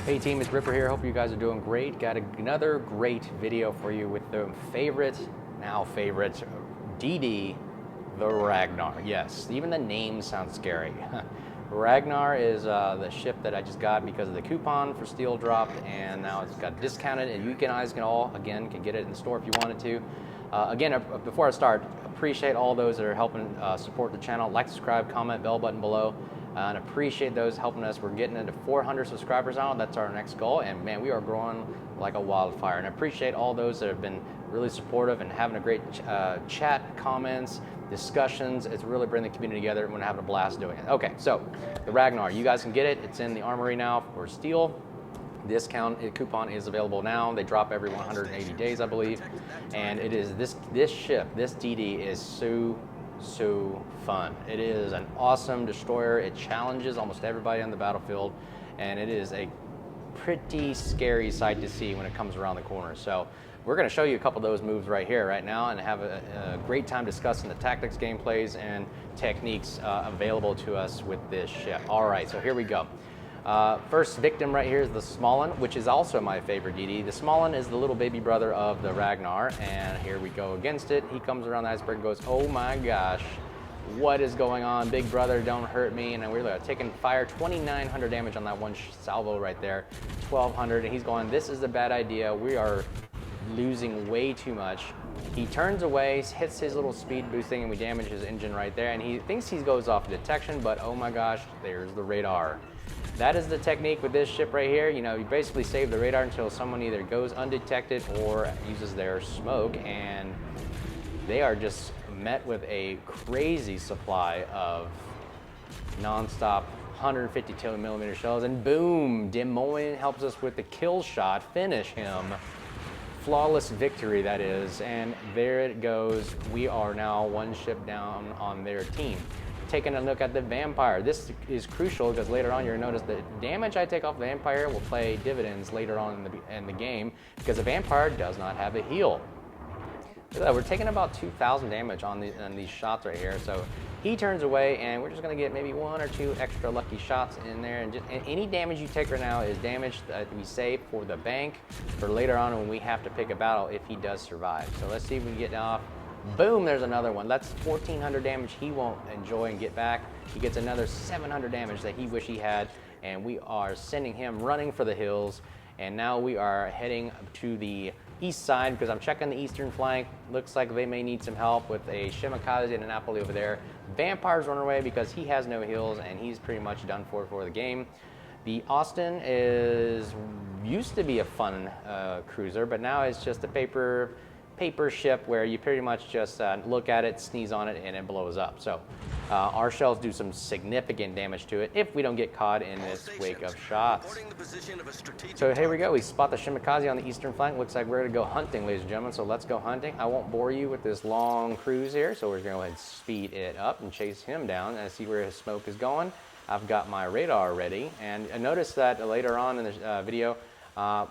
Hey team, it's Ripper here. Hope you guys are doing great. Got another great video for you with the now favorite, DD, the Ragnar. Yes, even the name sounds scary. Ragnar is the ship that I just got because of the coupon for Steel dropped, and now it's got discounted, and you guys can get it in the store if you wanted to. Again, before I start, appreciate all those that are helping support the channel. Like, subscribe, comment, bell button below. And appreciate those helping us. We're getting into 400 subscribers now. That's our next goal, and man, we are growing like a wildfire. And I appreciate all those that have been really supportive and having a great chat, comments, discussions. It's really bringing the community together, and we're having a blast doing it. Okay, so the Ragnar, you guys can get it. It's in the armory now for Steel. Discount coupon is available now. They drop every 180 days, I believe. And it is this ship, this DD is so fun. It is an awesome destroyer. It challenges almost everybody on the battlefield, and it is a pretty scary sight to see when it comes around the corner. So we're going to show you a couple of those moves right here, right now, and have a great time discussing the tactics, gameplays, and techniques available to us with this ship. All right, so here we go. First victim right here is the Smallen, which is also my favorite DD. The Smallen is the little baby brother of the Ragnar, and here we go against it. He comes around the iceberg and goes, oh my gosh, what is going on? Big brother, don't hurt me. And we're taking fire, 2,900 damage on that one salvo right there, 1,200, and he's going, this is a bad idea. We are losing way too much. He turns away, hits his little speed boosting, and we damage his engine right there, and he thinks he goes off detection, but oh my gosh, there's the radar. That is the technique with this ship right here. You know, you basically save the radar until someone either goes undetected or uses their smoke, and they are just met with a crazy supply of non-stop 152mm shells, and boom, Des Moines helps us with the kill shot, finish him. Flawless victory, that is, and there it goes. We are now one ship down on their team. Taking a look at the Vampire. This is crucial because later on you're going to notice the damage I take off the Vampire will play dividends later on in the game, because the Vampire does not have a heal. So we're taking about 2,000 damage on these shots right here. So he turns away, and we're just going to get maybe 1 or 2 extra lucky shots in there. And any damage you take right now is damage that we save for the bank for later on when we have to pick a battle if he does survive. So let's see if we can get off. Boom, there's another one. That's 1,400 damage he won't enjoy and get back. He gets another 700 damage that he wish he had, and we are sending him running for the hills. And now we are heading to the east side because I'm checking the eastern flank. Looks like they may need some help with a Shimakaze and an Napoli over there. Vampire's run away because he has no heals, and he's pretty much done for the game. The Austin used to be a fun cruiser, but now it's just a paper ship where you pretty much just look at it, sneeze on it, and it blows up. So our shells do some significant damage to it if we don't get caught in this wake of shots. So here we go. We spot the Shimakaze on the eastern flank. Looks like we're going to go hunting, ladies and gentlemen. So let's go hunting. I won't bore you with this long cruise here, so we're going to go ahead and speed it up and chase him down and see where his smoke is going. I've got my radar ready, and notice that later on in the video, I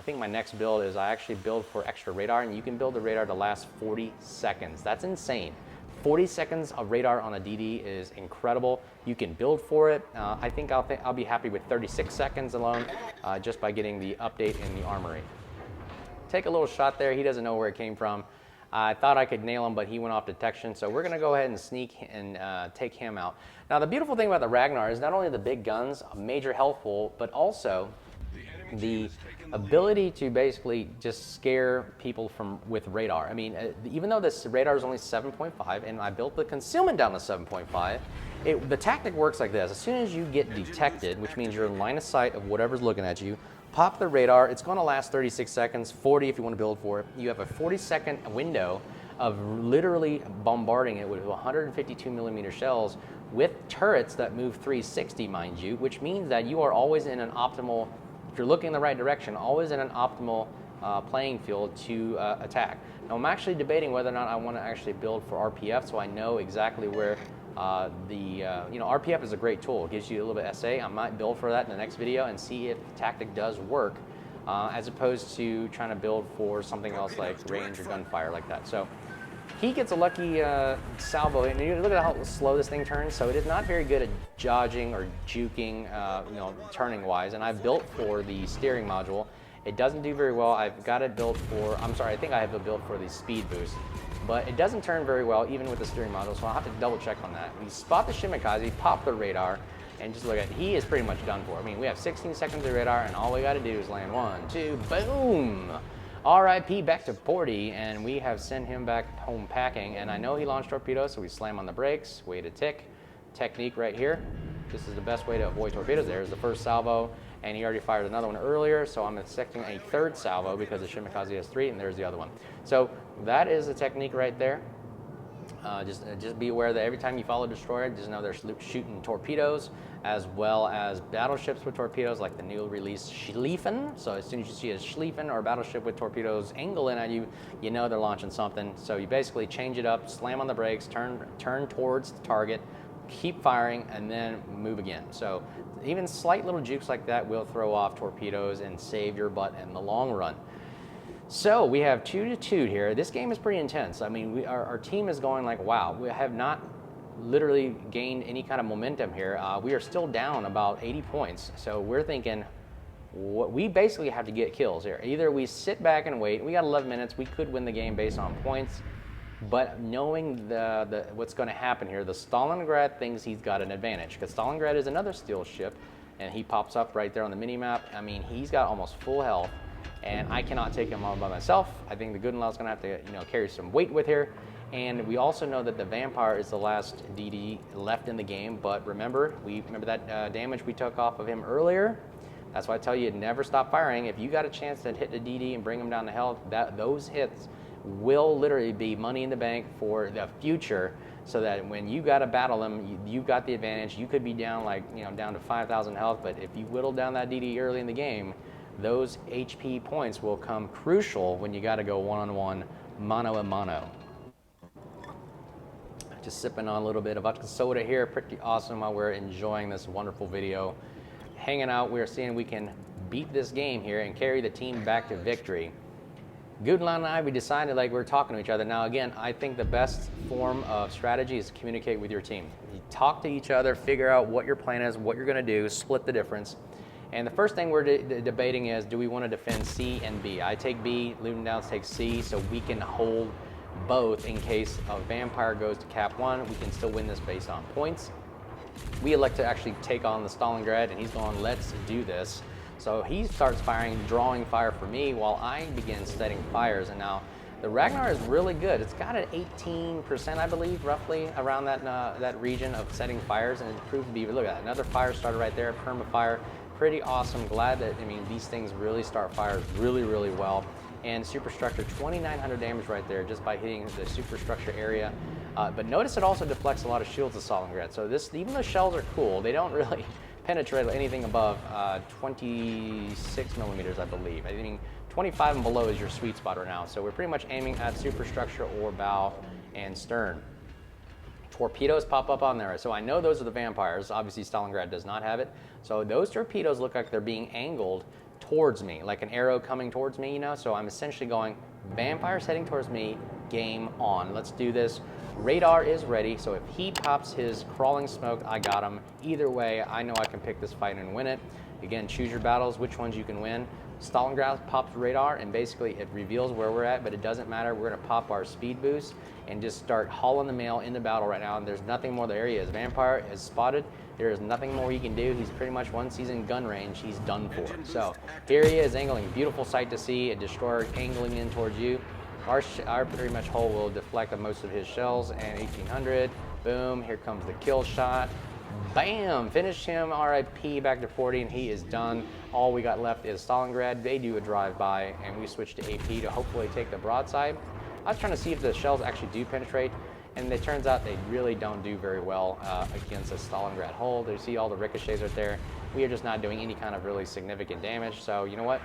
think my next build is I actually build for extra radar, and you can build the radar to last 40 seconds. That's insane. 40 seconds of radar on a DD is incredible. You can build for it. I think I'll be happy with 36 seconds alone, just by getting the update in the armory. Take a little shot there. He doesn't know where it came from. I thought I could nail him, but he went off detection. So we're going to go ahead and sneak and take him out. Now, the beautiful thing about the Ragnar is not only the big guns, major helpful, but also the ability to basically just scare people with radar. I mean, even though this radar is only 7.5, and I built the concealment down to 7.5, the tactic works like this. As soon as you get detected, which means you're in line of sight of whatever's looking at you, pop the radar. It's going to last 36 seconds, 40 if you want to build for it. You have a 40-second window of literally bombarding it with 152mm shells with turrets that move 360, mind you, which means that you are always in an optimal, if you're looking in the right direction, always in an optimal playing field to attack. Now, I'm actually debating whether or not I want to actually build for RPF, so I know exactly where RPF is a great tool. It gives you a little bit of SA. I might build for that in the next video and see if the tactic does work, as opposed to trying to build for something else like range or gunfire like that. So He gets a lucky salvo, and you look at how slow this thing turns. So it is not very good at dodging or juking, turning wise. And I've built for the steering module. It doesn't do very well. I've got it built for, I'm sorry, I think I have it built for the speed boost. But it doesn't turn very well, even with the steering module, so I'll have to double check on that. We spot the Shimakaze, pop the radar, and just look at it. He is pretty much done for. I mean, we have 16 seconds of radar, and all we gotta do is land 1, 2, boom! RIP back to Porty, and we have sent him back home packing. And I know he launched torpedoes, so we slam on the brakes, wait a tick. Technique right here. This is the best way to avoid torpedoes. There's the first salvo, and he already fired another one earlier, so I'm expecting a third salvo because the Shimakaze has 3, and there's the other one. So that is the technique right there. Just be aware that every time you follow a destroyer, just know they're shooting torpedoes as well as battleships with torpedoes, like the new release Schlieffen. So as soon as you see a Schlieffen or a battleship with torpedoes angling at you, you know they're launching something. So you basically change it up, slam on the brakes, turn towards the target, keep firing, and then move again. So even slight little jukes like that will throw off torpedoes and save your butt in the long run. So we have 2-2 here. This game is pretty intense. I mean, our team is going like, wow, we have not literally gained any kind of momentum here. We are still down about 80 points. So we're thinking, we basically have to get kills here. Either we sit back and wait. We got 11 minutes. We could win the game based on points. But knowing what's going to happen here, the Stalingrad thinks he's got an advantage, because Stalingrad is another steel ship, and he pops up right there on the mini-map. I mean, he's got almost full health, and I cannot take him on by myself. I think the Goodenlau's going to have to carry some weight with here. And we also know that the Vampire is the last DD left in the game, but remember that damage we took off of him earlier? That's why I tell you, never stop firing. If you got a chance to hit the DD and bring him down to health, those hits will literally be money in the bank for the future, so that when you got to battle him, you've got the advantage. You could be down down to 5,000 health, but if you whittle down that DD early in the game, those HP points will come crucial when you got to go one-on-one, mano-a-mano. Just sipping on a little bit of vodka soda here, pretty awesome while we're enjoying this wonderful video. Hanging out, we're seeing we can beat this game here and carry the team back to victory. Goodenlau and I, we decided, like, we're talking to each other. Now, again, I think the best form of strategy is to communicate with your team. You talk to each other, figure out what your plan is, what you're going to do, split the difference. And the first thing we're debating is, do we want to defend C and B? I take B, Ludendowns take C, so we can hold both in case a Vampire goes to Cap 1. We can still win this based on points. We elect to actually take on the Stalingrad, and he's going, let's do this. So he starts firing, drawing fire for me, while I begin setting fires. And now the Ragnar is really good. It's got an 18%, I believe, roughly around that region of setting fires, and it proved to be, look at that, another fire started right there, perma-fire. Pretty awesome. Glad that, I mean, these things really start fires really, really well. And superstructure, 2,900 damage right there just by hitting the superstructure area. But notice it also deflects a lot of shields of Stalingrad. So this, even though shells are cool, they don't really penetrate anything above 26 millimeters, I believe. I mean, 25 and below is your sweet spot right now. So we're pretty much aiming at superstructure or bow and stern. Torpedoes pop up on there. So I know those are the Vampires. Obviously, Stalingrad does not have it. So those torpedoes look like they're being angled towards me, like an arrow coming towards me, So I'm essentially going, Vampires heading towards me, game on. Let's do this. Radar is ready, so if he pops his crawling smoke, I got him. Either way, I know I can pick this fight and win it. Again, choose your battles, which ones you can win. Stalingrad pops radar, and basically it reveals where we're at, but it doesn't matter. We're going to pop our speed boost and just start hauling the mail into battle right now, and there's nothing more. There he is. Vampire is spotted. There is nothing more he can do. He's pretty much, once he's in gun range, he's done for. So here he is, angling. Beautiful sight to see, a destroyer angling in towards you. Our pretty much hull will deflect most of his shells, and 1,800. Boom, here comes the kill shot. Bam! Finished him, RIP, back to 40, and he is done. All we got left is Stalingrad. They do a drive-by, and we switch to AP to hopefully take the broadside. I was trying to see if the shells actually do penetrate, and it turns out they really don't do very well against a Stalingrad hull. You see all the ricochets right there. We are just not doing any kind of really significant damage, so you know what?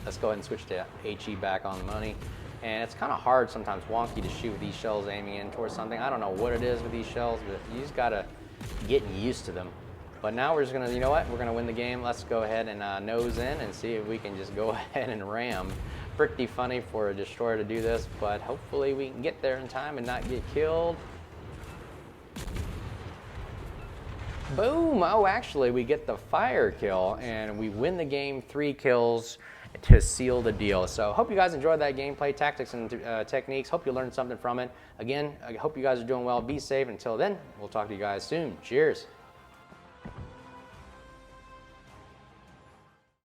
Let's go ahead and switch to HE back on the money. And it's kind of hard sometimes, wonky, to shoot with these shells aiming in towards something. I don't know what it is with these shells, but you just gotta get used to them. But now we're just gonna, you know what? We're gonna win the game. Let's go ahead and nose in and see if we can just go ahead and ram pretty funny for a destroyer to do this, but hopefully we can get there in time and not get killed. Boom! Oh, actually, we get the fire kill, and we win the game, 3 kills to seal the deal. So hope you guys enjoyed that gameplay, tactics and techniques. Hope you learned something from it. Again, I hope you guys are doing well. Be safe. Until then, we'll talk to you guys soon. Cheers.